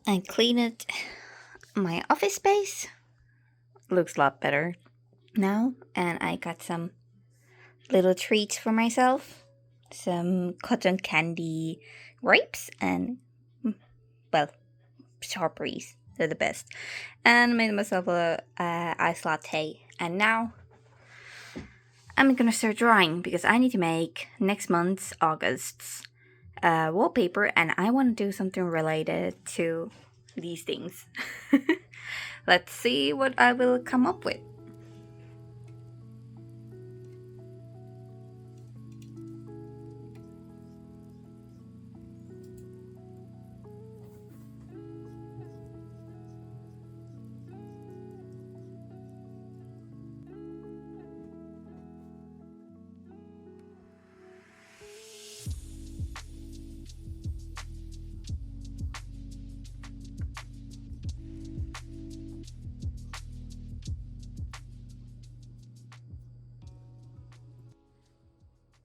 I cleaned my office space. Looks a lot better now. And I got some little treats for myself. Some cotton candy grapes and, well, strawberries. They're the best. And made myself a iced latte. And now I'm gonna start drawing because I need to make next month's August's wallpaper, and I want to do something related to these things. Let's see what I will come up with.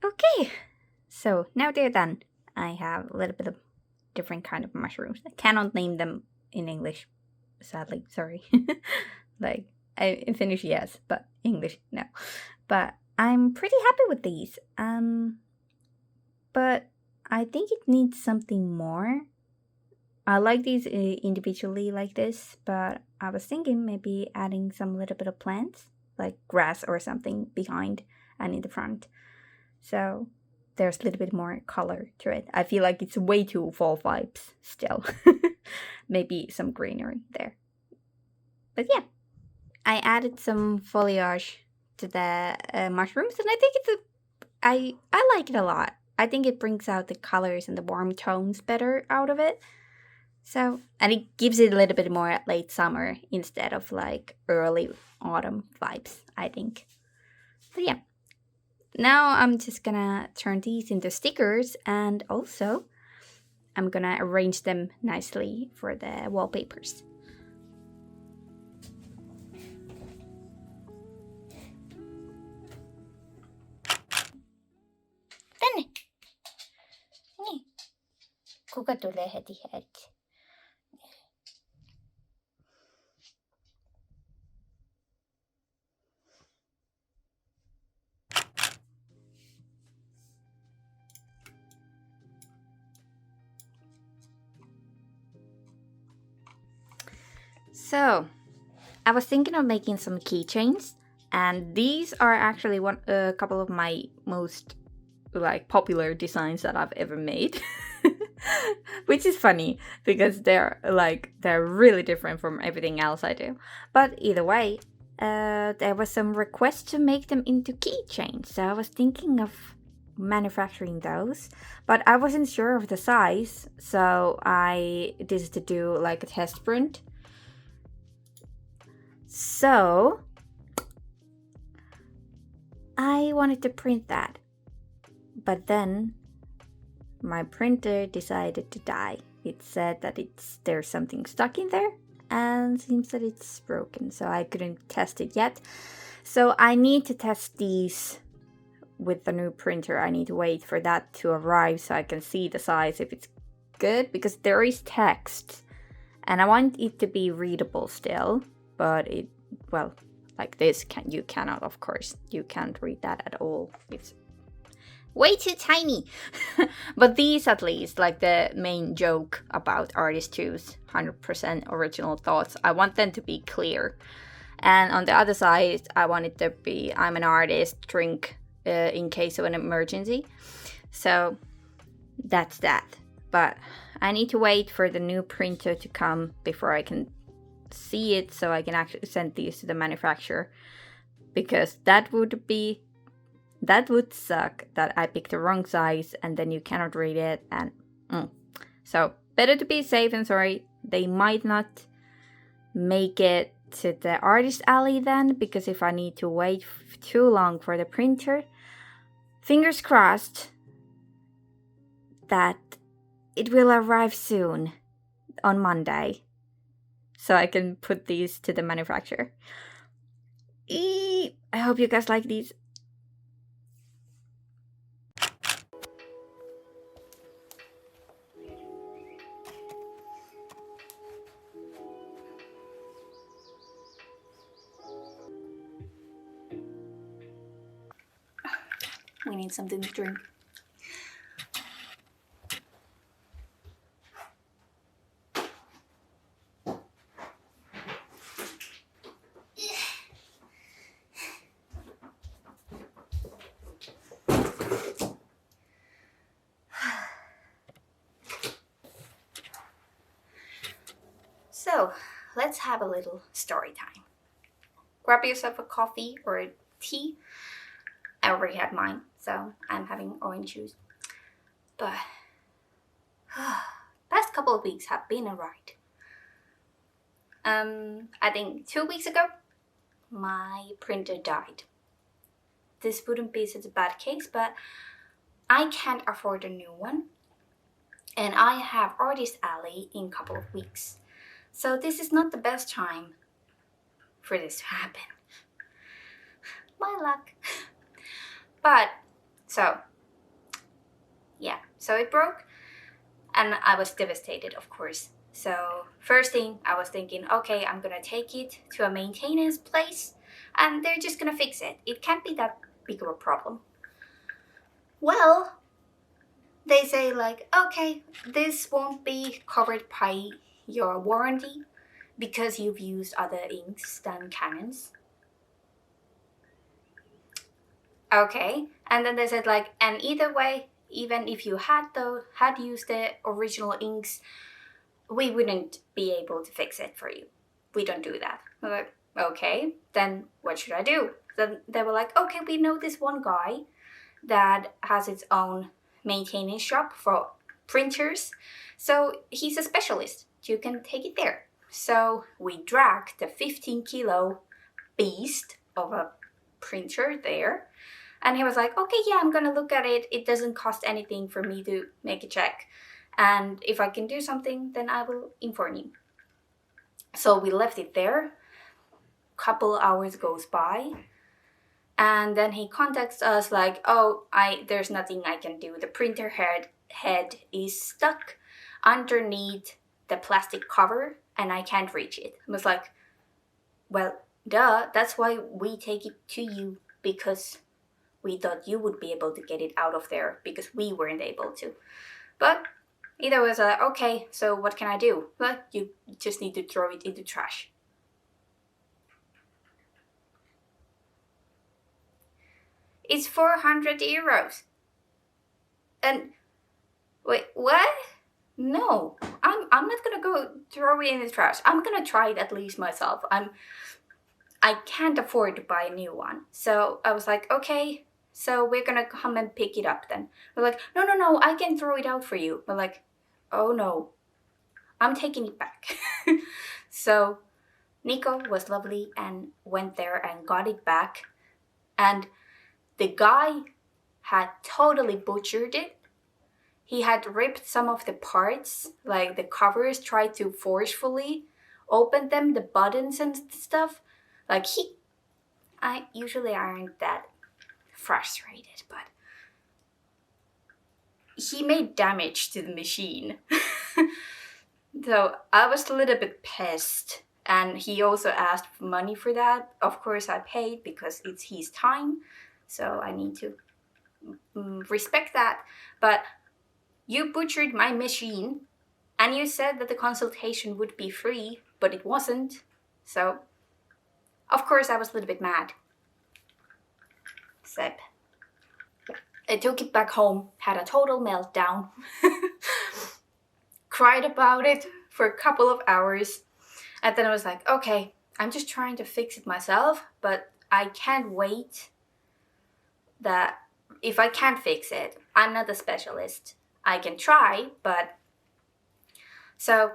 Okay, so now they're done. I have a little bit of different kind of mushrooms. I cannot name them in English, sadly. Sorry. Like in Finnish, yes, but English, no. But I'm pretty happy with these. But I think it needs something more. I like these individually like this, but I was thinking maybe adding some little bit of plants, like grass or something behind and in the front. So there's a little bit more color to it. I feel like it's way too fall vibes still. Maybe some greenery there. But yeah, I added some foliage to the mushrooms, and I think I like it a lot. I think it brings out the colors and the warm tones better out of it. So, and it gives it a little bit more late summer instead of like early autumn vibes, I think. So yeah. Now I'm just gonna turn these into stickers, and also I'm gonna arrange them nicely for the wallpapers. Tänne! Niin. Kuka tulee heti häiriksi? So, I was thinking of making some keychains, and these are actually a couple of my most like popular designs that I've ever made. Which is funny because they're really different from everything else I do. But either way, there was some requests to make them into keychains, so I was thinking of manufacturing those, but I wasn't sure of the size, so I decided to do like a test print. So I wanted to print that, but then my printer decided to die. It said that there's something stuck in there, and seems that it's broken, so I couldn't test it yet. So I need to test these with the new printer. I need to wait for that to arrive so I can see the size if it's good, because there is text and I want it to be readable still, but like this you cannot, of course, you can't read that at all. It's way too tiny. But these, at least, like the main joke about Artist 2's 100% original thoughts, I want them to be clear. And on the other side, I want it to be, I'm an artist, drink in case of an emergency. So that's that. But I need to wait for the new printer to come before I can see it, so I can actually send these to the manufacturer, because that would suck that I picked the wrong size and then you cannot read it. And so better to be safe than sorry. They might not make it to the artist alley then, because if I need to wait too long for the printer, fingers crossed that it will arrive soon on Monday, so I can put these to the manufacturer. I hope you guys like these. We need something to drink. So, let's have a little story time. Grab yourself a coffee or a tea. I already had mine, so I'm having orange juice. But past couple of weeks have been a ride. I think 2 weeks ago, my printer died. This wouldn't be such a bad case, but I can't afford a new one. And I have Artist Alley in a couple of weeks. So this is not the best time for this to happen. My luck. But, so it broke. And I was devastated, of course. So first thing I was thinking, okay, I'm gonna take it to a maintenance place and they're just gonna fix it. It can't be that big of a problem. Well, they say like, okay, this won't be covered by your warranty because you've used other inks than Canon's. Okay, and then they said like, and either way, even if you had used the original inks, we wouldn't be able to fix it for you. We don't do that. I was like, okay, then what should I do? Then they were like, okay, we know this one guy that has its own maintenance shop for printers. So he's a specialist. You can take it there. So we dragged the 15-kilo beast of a printer there. And he was like, okay, yeah, I'm gonna look at it. It doesn't cost anything for me to make a check. And if I can do something, then I will inform you. So we left it there. Couple hours goes by. And then he contacts us like, oh, there's nothing I can do. The printer head is stuck underneath the plastic cover and I can't reach it. I was like, well, duh, that's why we take it to you, because we thought you would be able to get it out of there because we weren't able to. But either was like, okay, so what can I do? Well, you just need to throw it into trash. It's 400 euros. And wait, what? No, I'm not gonna go throw it in the trash. I'm gonna try it at least myself. I can't afford to buy a new one. So I was like, okay, so we're gonna come and pick it up then. We're like, no, I can throw it out for you. We're like, oh no, I'm taking it back. So Nico was lovely and went there and got it back. And the guy had totally butchered it. He had ripped some of the parts, like the covers, tried to forcefully open them, the buttons and stuff. Like I usually aren't that frustrated, but he made damage to the machine. So I was a little bit pissed, and he also asked for money for that. Of course I paid because it's his time, so I need to respect that. But you butchered my machine, and you said that the consultation would be free, but it wasn't. So of course I was a little bit mad. So I took it back home, had a total meltdown, cried about it for a couple of hours, and then I was like, okay, I'm just trying to fix it myself, but I can't wait. That if I can't fix it, I'm not a specialist. I can try, but so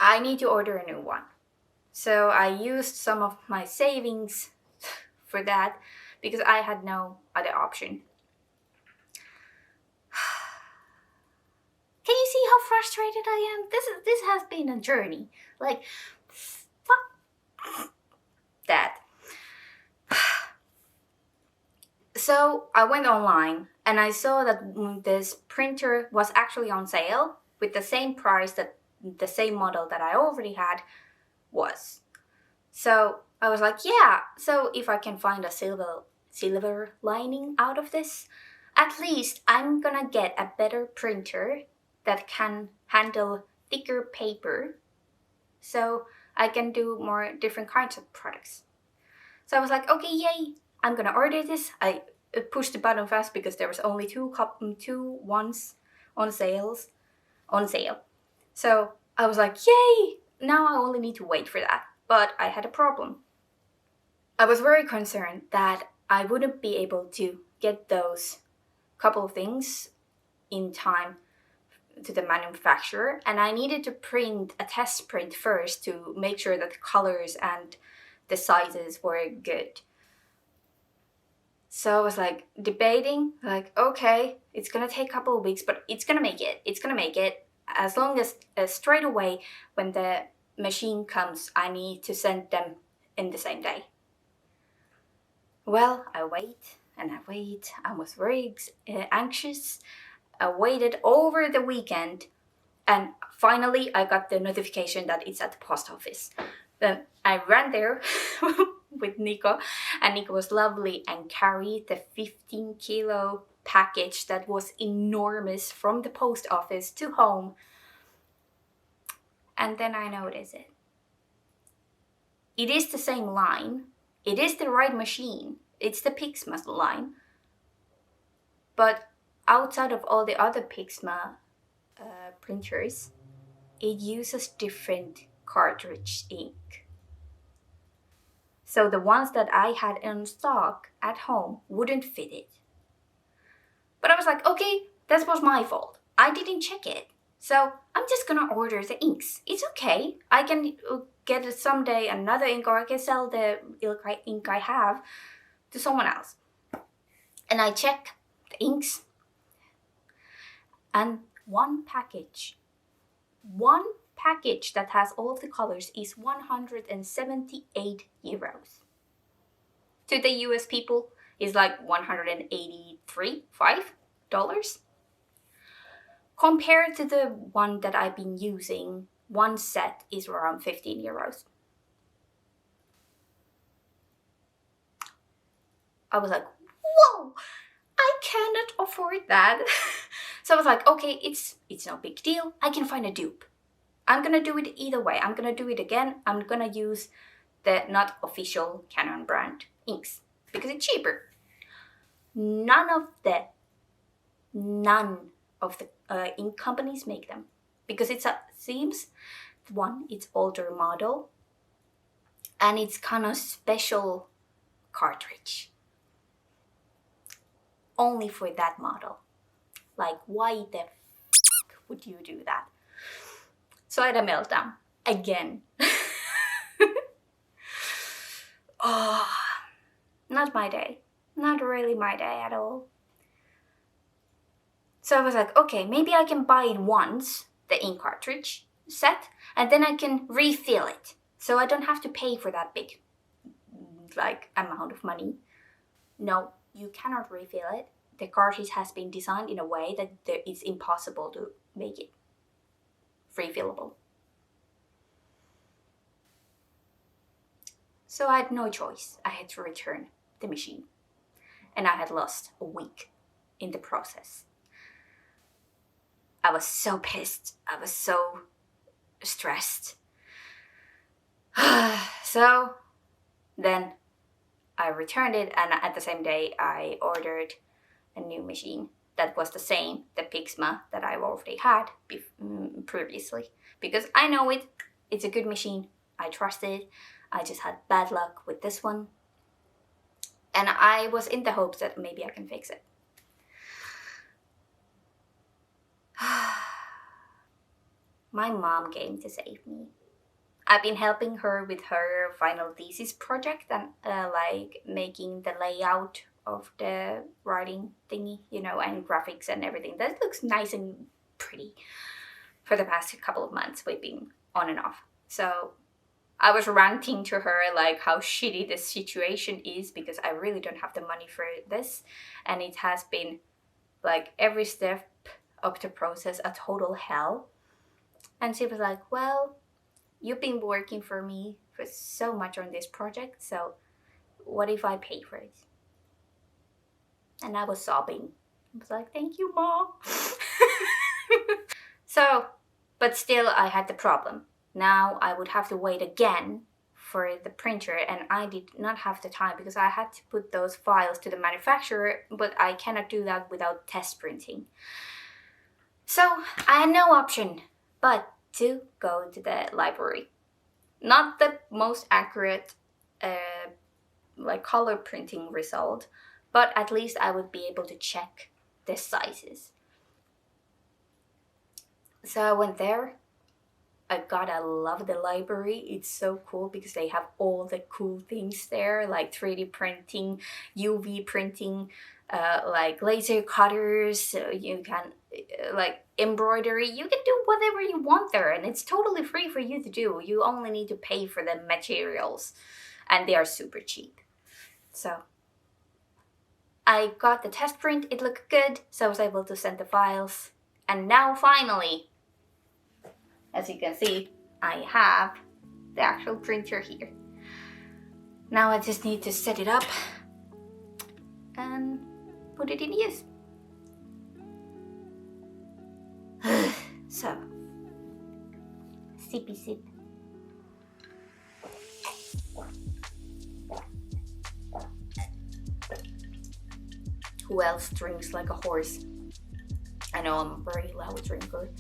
I need to order a new one. So I used some of my savings for that because I had no other option. Can you see how frustrated I am? This has been a journey. Like, fuck that. So I went online and I saw that this printer was actually on sale with the same price that the same model that I already had was. So I was like, yeah, so if I can find a silver lining out of this, at least I'm gonna get a better printer that can handle thicker paper, so I can do more different kinds of products. So I was like, okay, yay, I'm gonna order this. I pushed the button fast because there was only two ones on sale. So I was like, yay, now I only need to wait for that. But I had a problem. I was very concerned that I wouldn't be able to get those couple of things in time to the manufacturer, and I needed to print a test print first to make sure that the colors and the sizes were good. So I was like debating, like, okay, it's gonna take a couple of weeks, but it's gonna make it. As long as straight away when the machine comes, I need to send them in the same day. Well, I wait and I wait. I was very anxious. I waited over the weekend, and finally I got the notification that it's at the post office. Then I ran there with Nico, and Nico was lovely and carried the 15-kilo package that was enormous from the post office to home. And then I noticed it. It is the same line. It is the right machine. It's the Pixma line. But outside of all the other Pixma printers, it uses different cartridge ink. So the ones that I had in stock at home wouldn't fit it. But I was like, okay, that was my fault. I didn't check it. So I'm just gonna order the inks. It's okay. I can get someday another ink, or I can sell the ink I have to someone else. And I checked the inks, and one package that has all of the colors is 178 euros. To the US people, is like $183.5. Compared to the one that I've been using, one set is around 15 euros. I was like, whoa, I cannot afford that. So I was like, okay, it's no big deal. I can find a dupe. I'm gonna do it either way. I'm gonna do it again. I'm gonna use the not official Canon brand inks because it's cheaper. None of the ink companies make them because it seems it's older model and it's kind of special cartridge only for that model. Like, why the would you do that? So I had a meltdown again. Oh, not my day. Not really my day at all. So I was like, okay, maybe I can buy it once, the ink cartridge set, and then I can refill it. So I don't have to pay for that big, amount of money. No, you cannot refill it. The cartridge has been designed in a way that it's impossible to make it refillable. So I had no choice. I had to return the machine. And I had lost a week in the process. I was so pissed. I was so stressed. So then I returned it, and at the same day I ordered a new machine that was the same, the Pixma that I already had previously. Because I know it's a good machine. I trust it. I just had bad luck with this one. And I was in the hopes that maybe I can fix it. My mom came to save me. I've been helping her with her final thesis project and making the layout of the writing thingy, and graphics and everything. That looks nice and pretty. For the past couple of months, we've been on and off. So I was ranting to her like how shitty this situation is because I really don't have the money for this. And it has been like every step of the process a total hell. And she was like, well, you've been working for me for so much on this project, so what if I pay for it? And I was sobbing. I was like, thank you, Mom. So, but still I had the problem. Now I would have to wait again for the printer, and I did not have the time because I had to put those files to the manufacturer, but I cannot do that without test printing. So I had no option but to go to the library. Not the most accurate like color printing result, but at least I would be able to check the sizes. So I went there. I gotta love the library. It's so cool because they have all the cool things there, like 3D printing, UV printing, like laser cutters. So you can like embroidery. You can do whatever you want there, and it's totally free for you to do. You only need to pay for the materials, and they are super cheap. So I got the test print. It looked good, so I was able to send the files. And now finally, as you can see, I have the actual printer here. Now I just need to set it up and put it in use. So, sippy sip. Who else drinks like a horse? I know I'm a very loud drinker.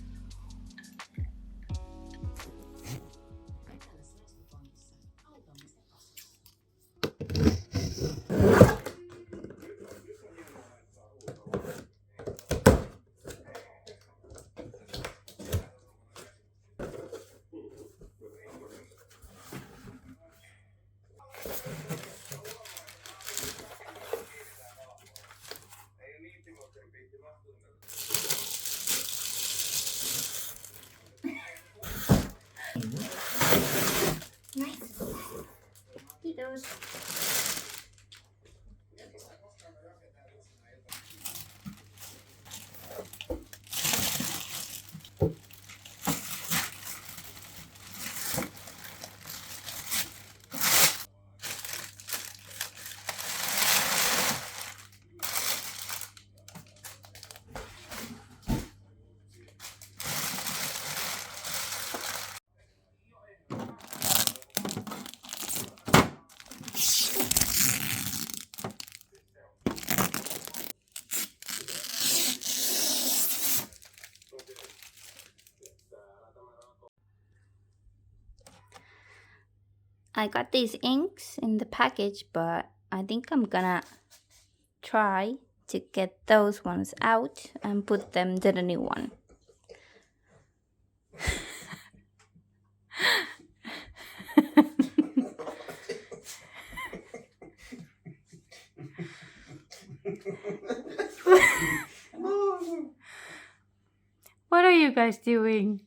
Nice. Eat those. I got these inks in the package, but I think I'm gonna try to get those ones out and put them to the new one. What are you guys doing?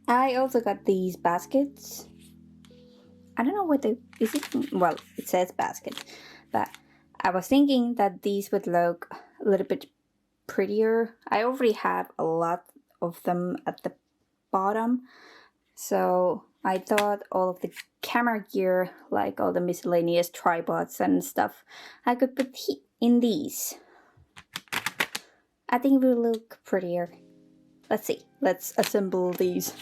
I also got these baskets. I don't know what is it? Well, it says basket, but I was thinking that these would look a little bit prettier. I already have a lot of them at the bottom, so I thought all of the camera gear, like all the miscellaneous tripods and stuff, I could put in these. I think it will look prettier. Let's see. Let's assemble these.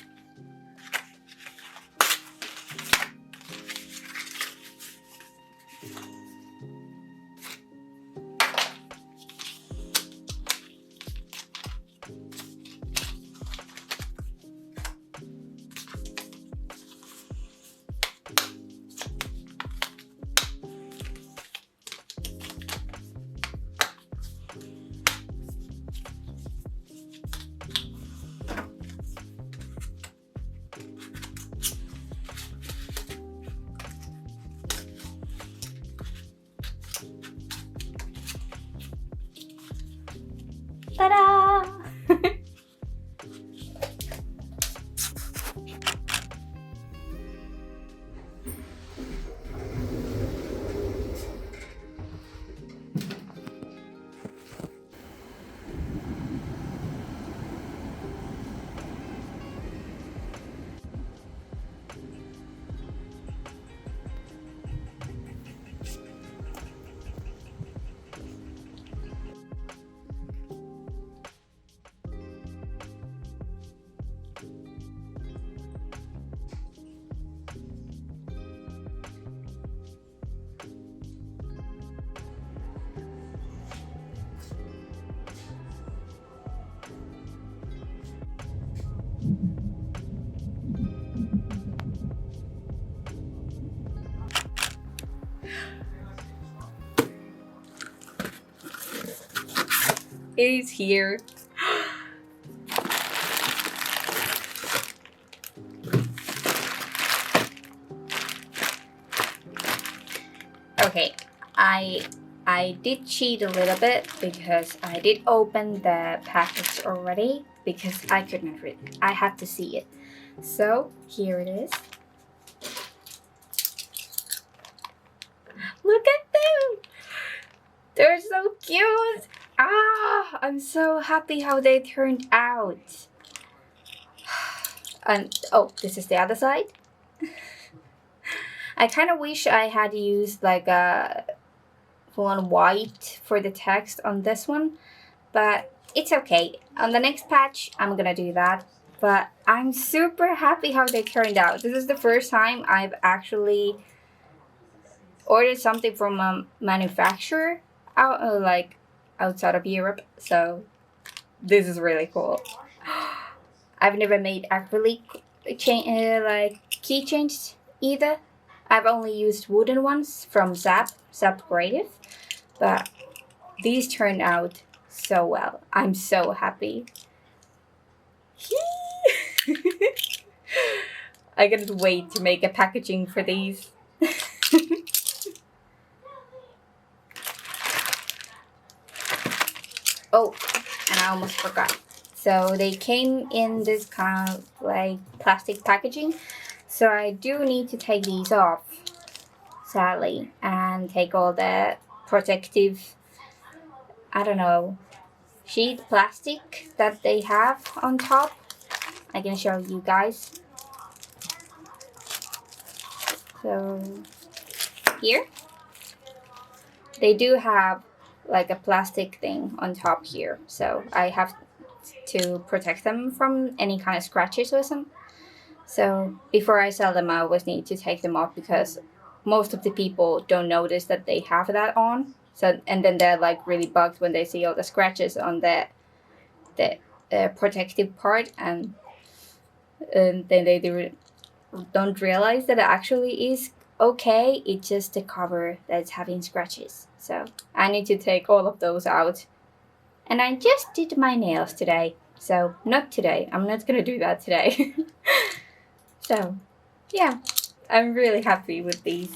Ta-da! It is here. Okay, I did cheat a little bit because I did open the package already because I could not read it. I had to see it. So here it is. Look at them! They're so cute! Ah, I'm so happy how they turned out. And oh, this is the other side. I kind of wish I had used like a full-on white for the text on this one, but it's okay. On the next patch, I'm gonna do that. But I'm super happy how they turned out. This is the first time I've actually ordered something from a manufacturer like outside of Europe, so this is really cool. I've never made acrylic like keychains either. I've only used wooden ones from Zap Creative, but these turned out so well. I'm so happy. I cannot wait to make a packaging for these. Oh, and I almost forgot. So they came in this kind of like plastic packaging. So I do need to take these off, sadly, and take all the protective, I don't know, sheet plastic that they have on top. I can show you guys. So here, they do have like a plastic thing on top here, so I have to protect them from any kind of scratches or something. So before I sell them, I always need to take them off because most of the people don't notice that they have that on. So and then they're like really bugged when they see all the scratches on the protective part, and then they don't realize that it actually is okay. It's just the cover that's having scratches. So I need to take all of those out. And I just did my nails today. So not today. I'm not gonna do that today. So yeah, I'm really happy with these.